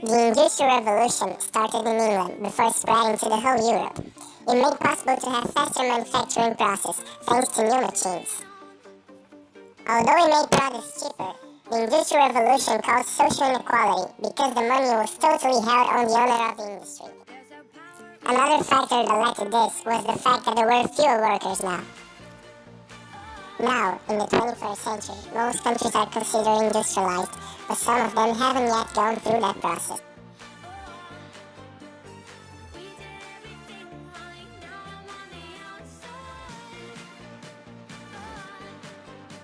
The Industrial Revolution started in England before spreading to the whole Europe. It made possible to have faster manufacturing process thanks to new machines. Although it made products cheaper, the Industrial Revolution caused social inequality because the money was totally held on the owner of the industry. Another factor that led to this was the fact that there were fewer workers now. Now, in the 21st century, most countries are considered industrialized, but some of them haven't yet gone through that process.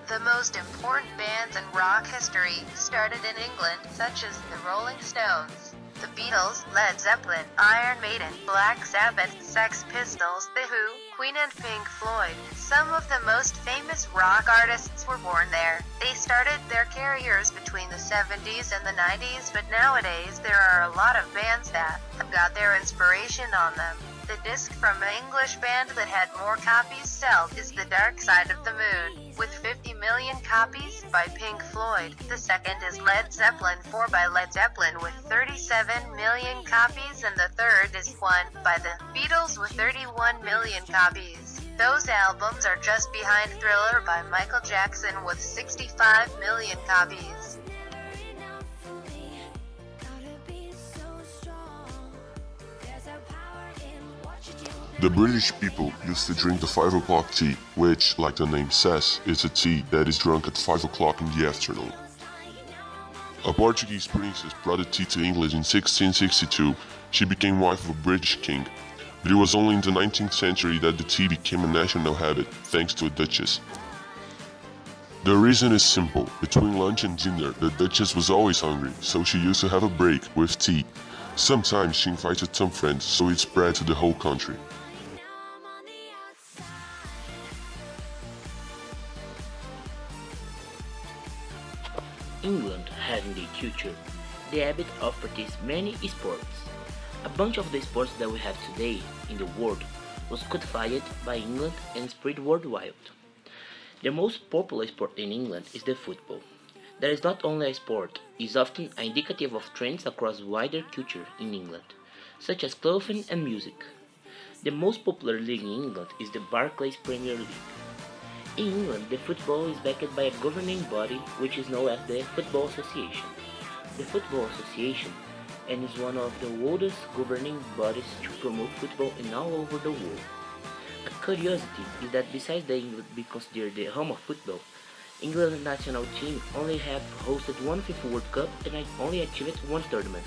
The most important bands in rock history started in England, such as the Rolling Stones, the Beatles, Led Zeppelin, Iron Maiden, Black Sabbath, Sex Pistols, The Who, Queen and Pink Floyd. Some of the most famous rock artists were born there. They started their careers between the 70s and the 90s, but nowadays there are a lot of bands that have got their inspiration on them. The disc from an English band that had more copies sold is The Dark Side of the Moon, with 50 million copies by Pink Floyd. The second is Led Zeppelin 4 by Led Zeppelin with 37 million copies, and the third is One by the Beatles with 31 million copies. Those albums are just behind Thriller by Michael Jackson with 65 million copies. The British people used to drink the 5 o'clock tea, which, like the name says, is a tea that is drunk at 5 o'clock in the afternoon. A Portuguese princess brought the tea to England in 1662. She became wife of a British king, but it was only in the 19th century that the tea became a national habit, thanks to a duchess. The reason is simple. Between lunch and dinner, the duchess was always hungry, so she used to have a break with tea. Sometimes she invited some friends, so it spread to the whole country. England had in the culture the habit of practicing many sports. A bunch of the sports that we have today in the world was codified by England and spread worldwide. The most popular sport in England is the football. That is not only a sport, it is often indicative of trends across wider culture in England, such as clothing and music. The most popular league in England is the Barclays Premier League. In England, the football is backed by a governing body which is known as the Football Association. The Football Association and is one of the oldest governing bodies to promote football in all over the world. A curiosity is that besides the England being considered the home of football, England national team only have hosted one FIFA World Cup and only achieved one tournament.